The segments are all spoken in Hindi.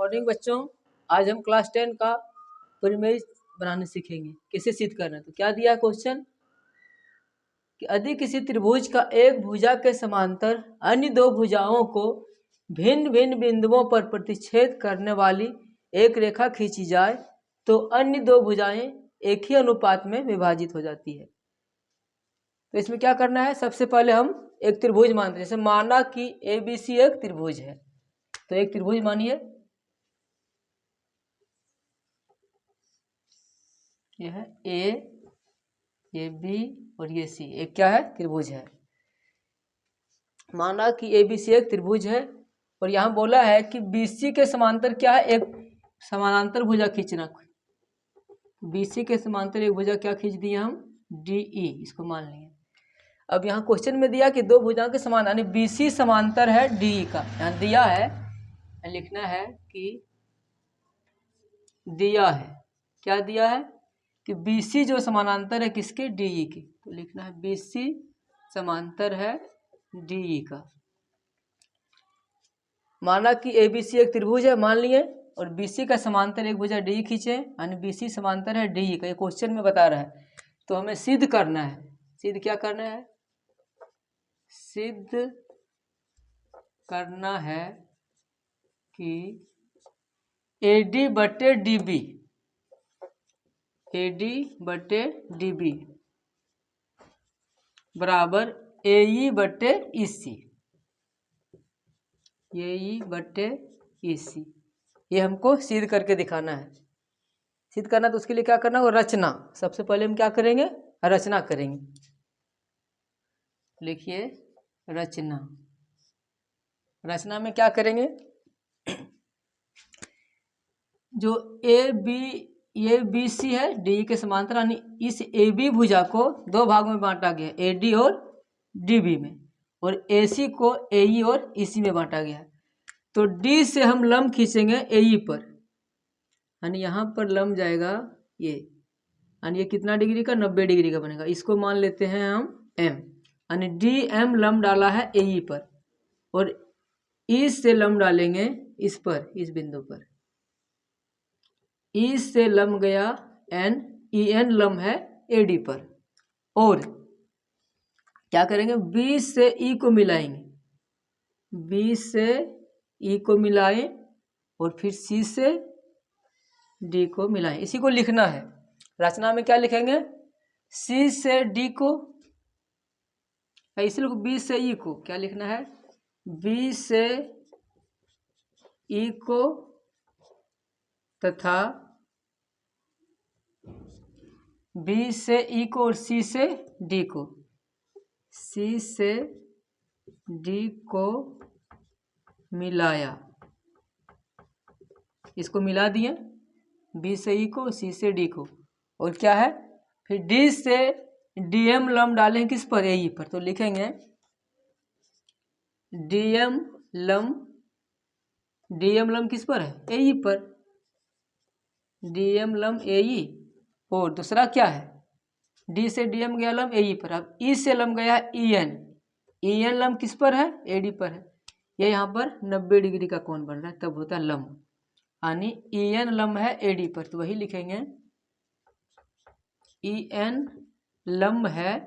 मॉर्निंग बच्चों। आज हम क्लास 10 का परिमेय बनाने सीखेंगे, कैसे सिद्ध करना है। तो क्या दिया है क्वेश्चन कि यदि किसी त्रिभुज का एक भुजा के समांतर अन्य दो भुजाओं को भिन्न भिन्न बिंदुओं पर प्रतिच्छेद करने वाली एक रेखा खींची जाए तो अन्य दो भुजाएं एक ही अनुपात में विभाजित हो जाती है। तो इसमें क्या करना है, सबसे पहले हम एक त्रिभुज मानते हैं। जैसे माना कि ABC एक त्रिभुज है, तो एक त्रिभुज मानिए, यह है A, ये B और ये C, एक क्या है, त्रिभुज है। माना कि ABC एक त्रिभुज है और यहाँ बोला है कि BC के समांतर क्या है, एक समानांतर भुजा खींचना। BC के समांतर एक भुजा क्या खींच दिया हम, DE, इसको मान लिया। अब यहाँ क्वेश्चन में दिया कि दो भुजाओं के समान, यानी BC समांतर है DE का। यहाँ दिया है, लिखना है कि दिया है, क्या दिया है कि BC जो समानांतर है किसके, DE के। तो लिखना है BC समांतर है DE का। माना कि ABC एक त्रिभुज है, मान लिए, और BC का समांतर एक भुजा DE खींचे, यानी BC समांतर है DE का। ये क्वेश्चन में बता रहा है, तो हमें सिद्ध करना है। सिद्ध क्या करना है, सिद्ध करना है कि AD बटे DB, AD बटे DB बराबर AE बटे EC, AE बटे EC। ये हमको सिद्ध करके दिखाना है। सिद्ध करना तो उसके लिए क्या करना होगा, रचना। सबसे पहले हम क्या करेंगे, रचना करेंगे। लिखिए रचना। रचना में क्या करेंगे, जो ये BC है DE के समांतर, यानी इस AB भुजा को दो भागों में बांटा गया, AD और DB में, और AC को AE और EC में बांटा गया है। तो D से हम लंब खींचेंगे AE पर, यानी यहाँ पर लंब जाएगा ये, यानी ये कितना डिग्री का, 90 डिग्री का बनेगा। इसको मान लेते हैं हम M, यानी DM लंब डाला है AE पर, और E से लंब डालेंगे इस पर, इस बिंदु पर। E से लंब गया N, EN लंब है AD पर। और क्या करेंगे, B से E को मिलाएंगे, B से E को मिलाएं, और फिर C से D को मिलाएं। इसी को लिखना है। रचना में क्या लिखेंगे, C से D को, इसलिए B से E को क्या लिखना है, B से E को तथा B से E को और C से D को, C से D को मिलाया। इसको मिला दिए, B से E को, C से D को, और क्या है, फिर D से DM लंब डालेंगे किस पर, AE पर। तो लिखेंगे DM लंब किस पर है, AE पर, DM लंब AE। और दूसरा क्या है, D से DM गया लंब AE पर। अब E से लंब गया है EN लंब किस पर है, AD पर है। ये यहाँ पर 90 डिग्री का कोण बन रहा है, तब होता है लंब, यानी EN लंब है AD पर। तो वही लिखेंगे EN लंब है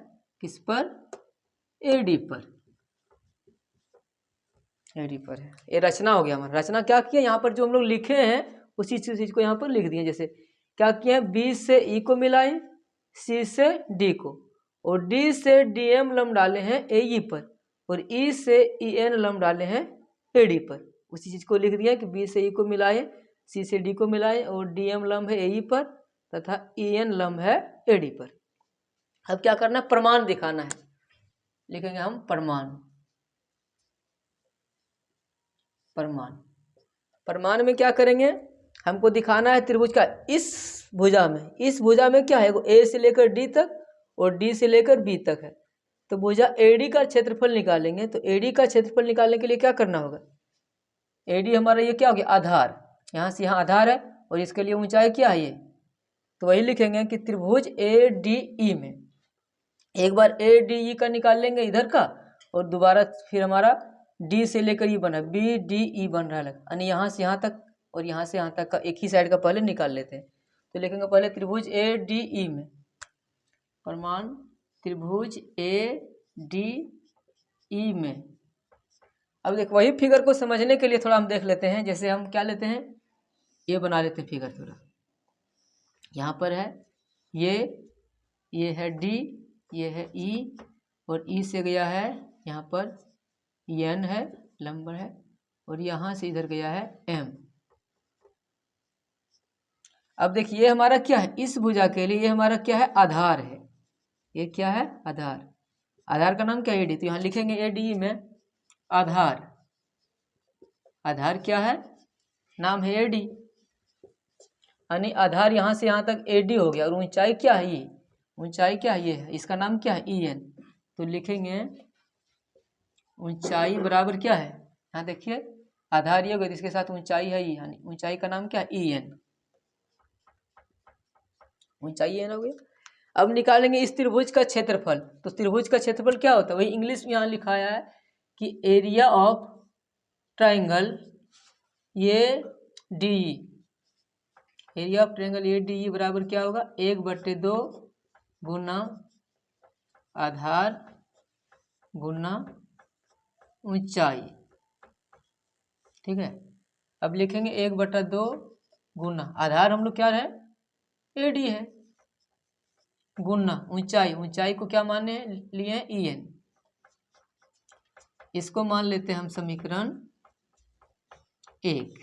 किस पर, AD पर, AD पर है। ये रचना हो गया हमारा। रचना क्या किया, यहाँ पर जो हम लोग लिखे हैं उसी चीज को यहाँ पर लिख दिए। जैसे क्या किया, B से E को मिलाएं, C से D को, और D से DM लंब डाले हैं AE पर, और E से EN लंब डाले हैं AD पर। उसी चीज को लिख दिया कि B से E को मिलाएं, C से D को मिलाएं, और DM लंब है AE पर तथा EN लंब है AD पर। अब क्या करना है, प्रमाण दिखाना है। लिखेंगे हम प्रमाण। प्रमाण में क्या करेंगे, हमको दिखाना है त्रिभुज का इस भुजा में क्या है, A से लेकर D तक और D से लेकर B तक है। तो भुजा AD का क्षेत्रफल निकालेंगे। तो AD का क्षेत्रफल निकालने के लिए क्या करना होगा, AD हमारा ये क्या हो गया, आधार, यहाँ से यहाँ आधार है, और इसके लिए ऊंचाई क्या है ये। तो वही लिखेंगे कि त्रिभुज ADE में एक बार ADE का निकाल लेंगे इधर का, और दोबारा फिर हमारा D से लेकर E बना, BDE बन रहा है, यानी यहाँ से यहाँ तक और यहाँ से यहाँ तक का एक ही साइड का पहले निकाल लेते हैं। तो लिखेंगे पहले त्रिभुज ए डी ई में, प्रमाण त्रिभुज ए डी ई में। अब देख वही फिगर को समझने के लिए थोड़ा हम देख लेते हैं। जैसे हम क्या लेते हैं, ये बना लेते हैं फिगर थोड़ा। यहाँ पर है ये है डी, ये है ई, और ई से गया है यहाँ पर एन है, लंबर है, और यहाँ से इधर गया है एम। अब देखिए ये हमारा क्या है, इस भुजा के लिए ये हमारा क्या है, आधार है। ये क्या है, आधार। आधार का नाम क्या है, एडी। तो यहाँ लिखेंगे एडी में आधार। आधार क्या है, नाम है एडी, यानी आधार यहाँ से यहाँ तक एडी हो गया। और ऊंचाई क्या है, ये ऊंचाई क्या है, ये है, इसका नाम क्या है, ई एन। तो लिखेंगे ऊंचाई बराबर क्या है, यहाँ देखिए आधार ये हो गया, इसके साथ ऊंचाई है ई, यानी ऊंचाई का नाम क्या है, ई एन। ऊंचाई एन हो गया। अब निकालेंगे इस त्रिभुज का क्षेत्रफल। तो त्रिभुज का क्षेत्रफल क्या होता है, वही इंग्लिश में यहाँ लिखाया है कि एरिया ऑफ ट्राइंगल ये D, area of triangle A D बराबर क्या होगा, 1/2 गुना आधार गुना ऊंचाई। ठीक है, अब लिखेंगे 1/2 गुना आधार हम लोग क्या है, ए डी है, गुना ऊंचाई, ऊंचाई को क्या माने लिए हैं, ई एन। इसको मान लेते हैं हम समीकरण 1।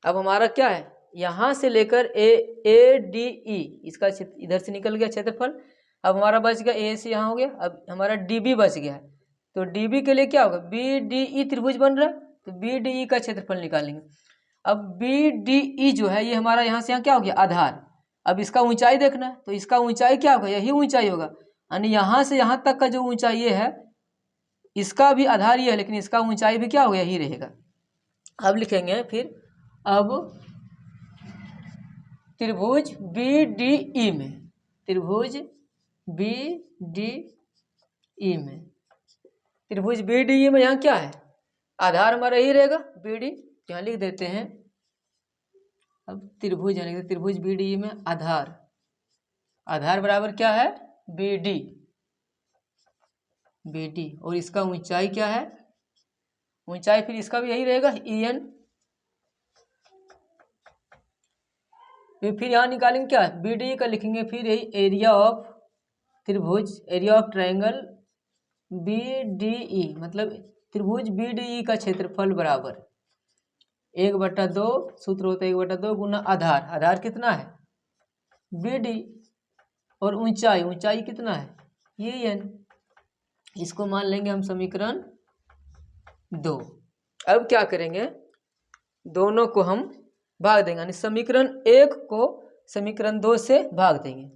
अब हमारा क्या है, यहां से लेकर ए डी ई, इसका इधर से निकल गया क्षेत्रफल। अब हमारा बच गया ए से यहाँ हो गया, अब हमारा डी बी बच गया है। तो डी बी के लिए क्या होगा, बी डी ई त्रिभुज बन रहा है, तो बी डी ई का क्षेत्रफल निकालेंगे। अब बी डी ई जो है ये हमारा यहाँ से यहाँ क्या हो गया, आधार। अब इसका ऊंचाई देखना है, तो इसका ऊंचाई क्या होगा, यही ऊंचाई होगा, यानी यहाँ से यहाँ तक का जो ऊंचाई ये है, इसका भी आधार ये है, लेकिन इसका ऊंचाई भी क्या होगा, यही रहेगा। अब लिखेंगे फिर, अब त्रिभुज बी डी ई में, त्रिभुज बी डी ई में, त्रिभुज बी डी ई में यहाँ क्या है, आधार हमारा यही रहेगा बी डी। यहाँ लिख देते हैं, अब त्रिभुज यहाँ लिख देते, त्रिभुज बी डी ई में आधार, आधार बराबर क्या है, बी डी, बी डी, और इसका ऊंचाई क्या है, ऊंचाई फिर इसका भी यही रहेगा, ई एन। फिर यहाँ निकालेंगे क्या, बी डी का लिखेंगे फिर यही एरिया ऑफ त्रिभुज, area of triangle B D E, मतलब त्रिभुज बी डी ई का क्षेत्रफल बराबर 1/2, सूत्र होता है 1/2 गुना आधार, आधार कितना है, बी डी, और ऊंचाई, ऊंचाई कितना है, ये एन। इसको मान लेंगे हम समीकरण 2। अब क्या करेंगे, दोनों को हम भाग देंगे, यानी समीकरण 1 को समीकरण 2 से भाग देंगे।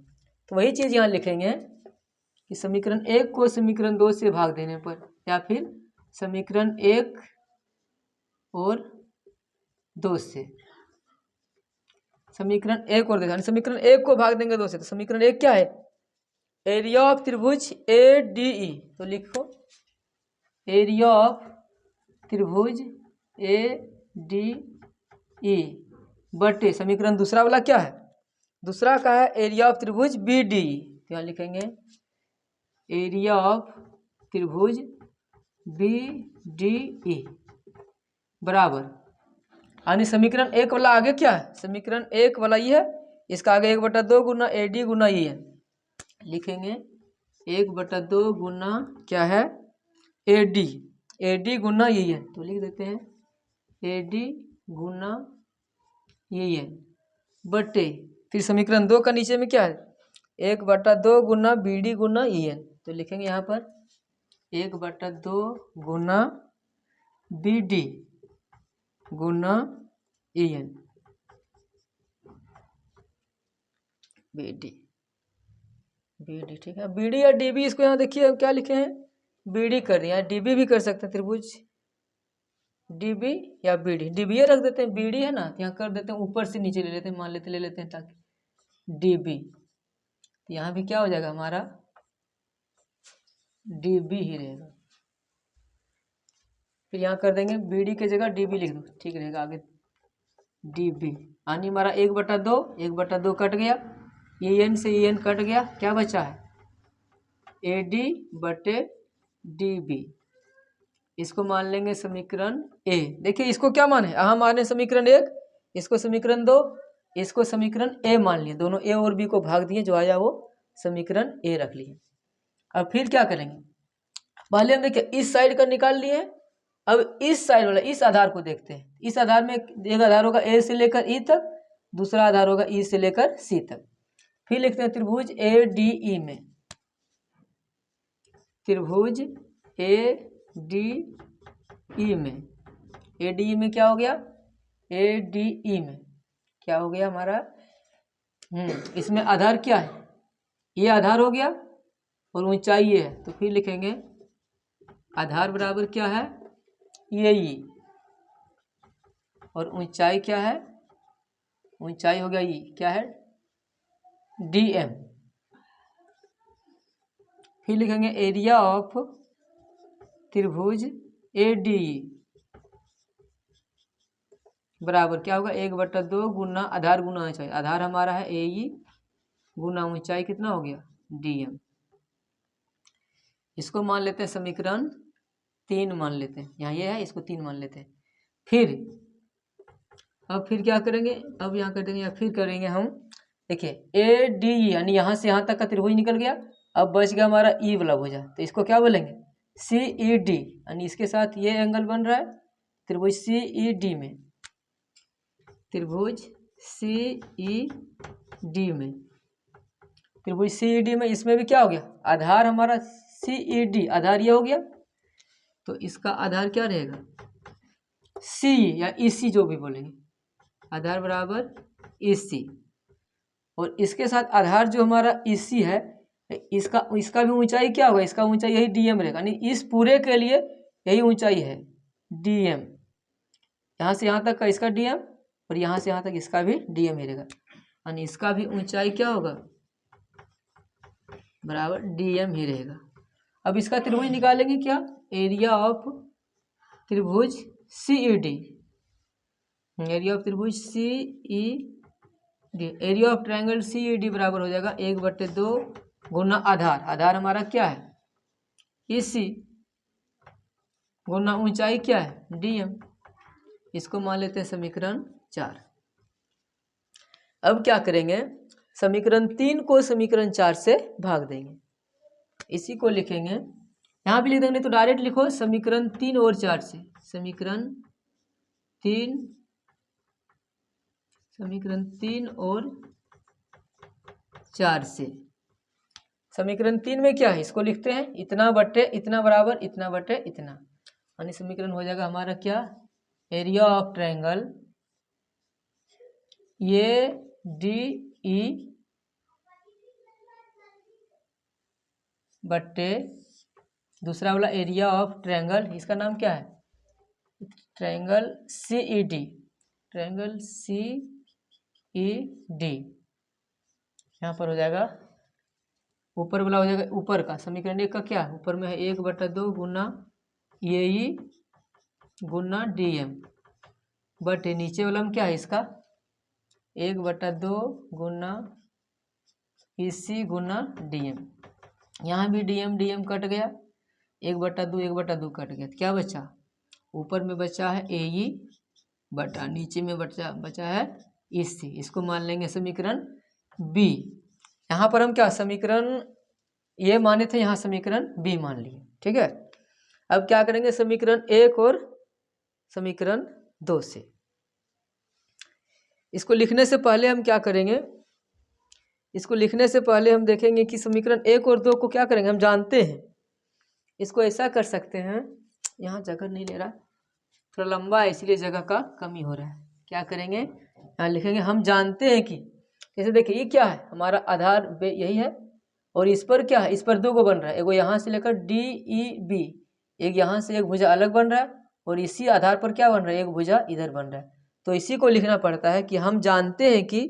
तो वही चीज यहाँ लिखेंगे कि समीकरण 1 को समीकरण 2 से भाग देने पर, या फिर समीकरण 1 और 2 से, समीकरण 1 और देखा, समीकरण 1 को भाग देंगे 2 से, तो समीकरण 1 क्या है, एरिया ऑफ त्रिभुज ए डी ई। तो लिखो एरिया ऑफ त्रिभुज ए डी ई बटे समीकरण दूसरा वाला क्या है, दूसरा का है एरिया ऑफ त्रिभुज बी डी ई। तो यहाँ लिखेंगे एरिया ऑफ त्रिभुज बी डी ई बराबर, यानी समीकरण 1 वाला आगे क्या है, समीकरण 1 वाला ये है, इसका आगे 1/2 गुना ए डी गुना ई है। लिखेंगे 1/2 गुना क्या है, ए डी गुना ई है। तो लिख देते हैं ए डी गुना ई है बटे, फिर समीकरण 2 का नीचे में क्या है, 1/2 गुना बी डी गुना ई एन। तो लिखेंगे यहाँ पर 1/2 गुना बी डी गुना ई एन, बी डी, ठीक है। बी डी या डी बी, इसको यहाँ देखिए क्या लिखे हैं, बी डी कर दिया, डी बी भी कर सकते हैं, त्रिभुज डी बी या बी डी, डी बी रख देते हैं, बी डी है ना, यहाँ कर देते हैं, ऊपर से नीचे ले लेते हैं, मान लेते ले लेते हैं, ताकि डी बी, यहाँ भी क्या हो जाएगा हमारा डी बी ही रहेगा। फिर यहाँ कर देंगे बी डी की जगह डी बी लिख दो, ठीक रहेगा। आगे डी बी, यानी हमारा 1/2, 1/2 कट गया, ई एन से ई एन कट गया, क्या बचा है ए डी बटे डी बी। इसको मान लेंगे समीकरण ए। देखिए इसको क्या माने, हम माने समीकरण 1, इसको समीकरण 2, इसको समीकरण ए मान लिए, दोनों ए और बी को भाग दिए, जो आया वो समीकरण ए रख लिए। अब फिर क्या करेंगे, पहले हम देखिए इस साइड का निकाल लिए, अब इस साइड वाला इस आधार को देखते हैं। इस आधार में एक आधार होगा ए से लेकर ई तक, दूसरा आधार होगा ई से लेकर सी तक। फिर लिखते हैं त्रिभुज ए डी ई में, त्रिभुज ए डी ई में, ए डी ई में क्या हो गया, ए डी ई में क्या हो गया हमारा, इसमें आधार क्या है, ये आधार हो गया और ऊंचाई ये है, तो फिर लिखेंगे आधार बराबर क्या है ये ई, और ऊंचाई क्या है, ऊंचाई हो गया ई, क्या है डी एम। फिर लिखेंगे एरिया ऑफ त्रिभुज ए डी बराबर क्या होगा 1/2 गुना आधार गुना ऊंचाई, आधार हमारा है ए ई गुना ऊंचाई कितना हो गया डी एम। इसको मान लेते हैं समीकरण 3 मान लेते हैं, यहाँ ये है इसको 3 मान लेते हैं। फिर अब फिर क्या करेंगे, अब यहाँ कर देंगे या फिर करेंगे हम, देखिए ए डी यानी यहाँ से यहाँ तक का त्रिभुज निकल गया, अब बच गया हमारा ई वाला भुजा, तो इसको क्या बोलेंगे सी ई डी, यानी इसके साथ ये एंगल बन रहा है त्रिभुज सी ई डी में, त्रिभुज सी ई डी में, त्रिभुज सी ई डी में इसमें भी क्या हो गया आधार हमारा सी ई डी, आधार ये हो गया, तो इसका आधार क्या रहेगा सी या ई सी जो भी बोलेंगे, आधार बराबर ई सी, और इसके साथ आधार जो हमारा ई सी है, इसका भी ऊंचाई क्या होगा, इसका ऊंचाई यही डी एम रहेगा, यानी इस पूरे के लिए यही ऊंचाई है डी एम, यहाँ से यहाँ तक का इसका डी एम और यहाँ से यहाँ तक इसका भी डी एम ही रहेगा, यानी इसका भी ऊंचाई क्या होगा बराबर डी एम ही रहेगा। अब इसका त्रिभुज निकालेंगे क्या, एरिया ऑफ त्रिभुज C E D, area of त्रिभुज C E D, area of triangle C E D बराबर हो जाएगा 1/2 गुना आधार, आधार हमारा क्या है ई सी गुना ऊंचाई क्या है डी एम। इसको मान लेते हैं समीकरण 4। अब क्या करेंगे, समीकरण 3 को समीकरण 4 से भाग देंगे, इसी को लिखेंगे, यहाँ भी लिख देंगे तो डायरेक्ट लिखो समीकरण 3 और 4 से, समीकरण 3 और 4 से। समीकरण 3 में क्या है, इसको लिखते हैं इतना बटे इतना बराबर इतना बटे इतना, यानी समीकरण हो जाएगा हमारा क्या area of triangle A D E बटे दूसरा वाला एरिया ऑफ ट्रायंगल, इसका नाम क्या है triangle C E D, triangle C E D, यहाँ पर हो जाएगा ऊपर वाला हो जाएगा ऊपर का समीकरण 1 का क्या ऊपर में है 1/2 गुना ए ई गुना डी एम, बट नीचे वाला में क्या है इसका 1/2 गुना ई सी गुना डी एम, यहाँ भी डी एम कट गया 1/2 कट गया, तो क्या बचा ऊपर में बचा है ए ई बटा नीचे में बचा है ई सी, इसको मान लेंगे समीकरण बी। यहाँ पर हम क्या समीकरण ये माने थे, यहाँ समीकरण बी मान लिए, ठीक है। अब क्या करेंगे समीकरण 1 और समीकरण 2 से, इसको लिखने से पहले हम क्या करेंगे, इसको लिखने से पहले हम देखेंगे कि समीकरण 1 और 2 को क्या करेंगे, हम जानते हैं इसको ऐसा कर सकते हैं, यहाँ जगह नहीं ले रहा थोड़ा लंबा है इसलिए जगह का कमी हो रहा है, क्या करेंगे यहाँ लिखेंगे हम जानते हैं कि जैसे देखिए ये क्या है हमारा आधार यही है और इस पर क्या है इस पर 2 को बन रहा है, एगो यहाँ से लेकर डी ई बी, एक यहाँ से एक भुजा अलग बन रहा है और इसी आधार पर क्या बन रहा है एक भुजा इधर बन रहा है, तो इसी को लिखना पड़ता है कि हम जानते हैं कि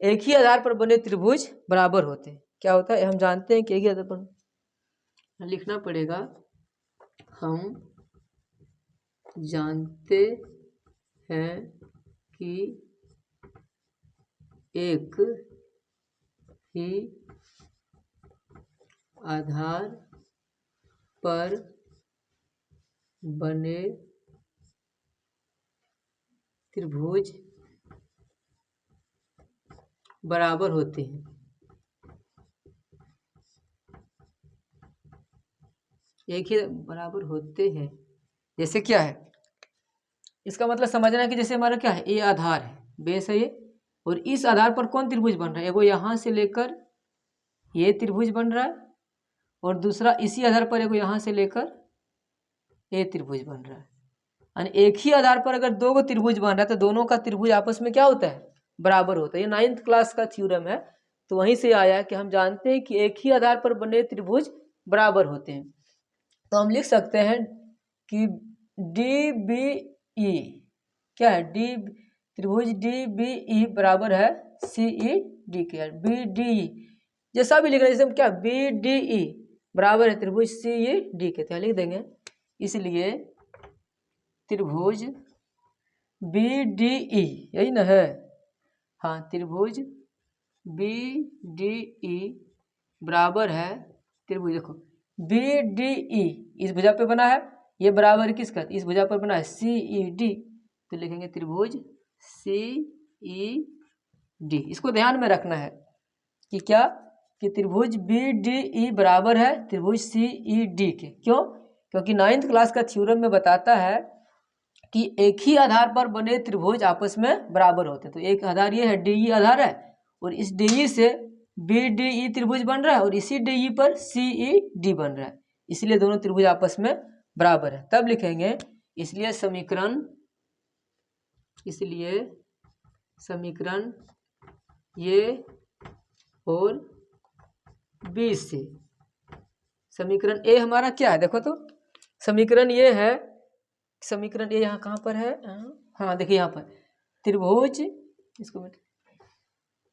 एक ही आधार पर बने त्रिभुज बराबर होते हैं, क्या होता है हम जानते हैं कि एक ही आधार पर लिखना पड़ेगा, हम जानते हैं कि एक ही आधार पर बने त्रिभुज बराबर होते हैं। एक ही बराबर होते हैं जैसे क्या है, इसका मतलब समझना है कि जैसे हमारा क्या है, ये आधार है, बेस है ये, और इस आधार पर कौन त्रिभुज बन रहा है, एगो यहाँ से लेकर ये त्रिभुज बन रहा है, और दूसरा इसी आधार पर एगो यहाँ से लेकर ये त्रिभुज बन रहा है। यानी एक ही आधार पर अगर दो गो त्रिभुज बन रहा है तो दोनों का त्रिभुज आपस में क्या होता है, बराबर होता है। ये 9th क्लास का थ्योरम है, तो वहीं से आया है कि हम जानते हैं कि एक ही आधार पर बने त्रिभुज बराबर होते हैं। तो हम लिख सकते हैं कि डी बी ई क्या है, डी त्रिभुज डी बी ई बराबर है सी ई डी के। बी डी ई जैसा भी लिख रहे हैं, जैसे हम क्या बी डी ई बराबर है त्रिभुज सी ई डी के, तो लिख देंगे इसलिए त्रिभुज बी डी ई, यही ना है, हाँ, त्रिभुज बी डी ई बराबर है त्रिभुज, देखो बी डी ई इस भुजा पे बना है, ये बराबर किसका, इस भुजा पर बना है सी ई डी, तो लिखेंगे त्रिभुज सी ई डी। इसको ध्यान में रखना है कि क्या, कि त्रिभुज बी डी ई बराबर है त्रिभुज सी ई डी के। क्यों, क्योंकि 9th क्लास का थ्योरम में बताता है कि एक ही आधार पर बने त्रिभुज आपस में बराबर होते हैं। तो एक आधार ये है, डी ई आधार है, और इस डी ई से बी डी ई त्रिभुज बन रहा है, और इसी डी ई पर सी ई डी बन रहा है, इसलिए दोनों त्रिभुज आपस में बराबर है। तब लिखेंगे इसलिए समीकरण ये और बी से, समीकरण ए हमारा क्या है, देखो तो समीकरण ये है, समीकरण ये यहाँ कहाँ पर है, हाँ देखिए यहाँ पर त्रिभुज, इसको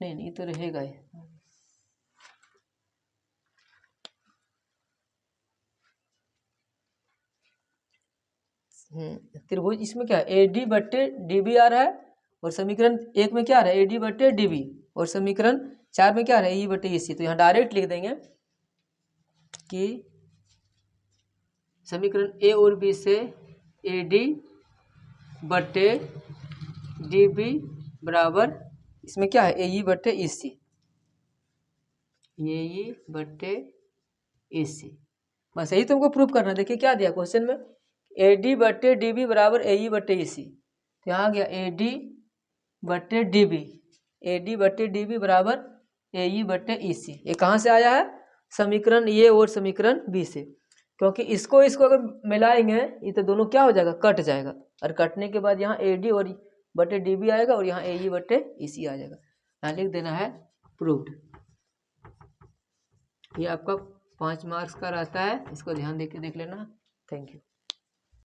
नहीं तो रहेगा ये, त्रिभुज इसमें क्या है, ए डी बट्टे डी बी आ रहा है, और समीकरण 1 में क्या आ रहा है, ए डी बट्टे डी बी, और समीकरण 4 में क्या आ रहा है, ई बट्टे ई सी। तो यहाँ डायरेक्ट लिख देंगे कि समीकरण ए और बी से ए डी बट्टे डी बी बराबर, इसमें क्या है, ए ई बट्टे ई सी, ए ई बट्टे ई सी, बस यही तुमको प्रूफ करना। देखिए क्या दिया क्वेश्चन में, ए डी बट्टे डी बी बराबर ए ई बट्टे ई सी, तो यहाँ गया ए डी बट्टे डी बी, ए डी बट्टे डी बी बराबर ए ई बट्टे ई सी। ये कहाँ से आया है, समीकरण ये और समीकरण बी से, क्योंकि इसको अगर मिलाएंगे ये तो दोनों क्या हो जाएगा, कट जाएगा, और कटने के बाद यहाँ ए डी और बटे डी बी आएगा, और यहाँ ए ई बटे ई सी आ जाएगा। यहाँ लिख देना है प्रूव्ड। ये आपका 5 मार्क्स का रहता है, इसको ध्यान देके देख लेना। Thank you.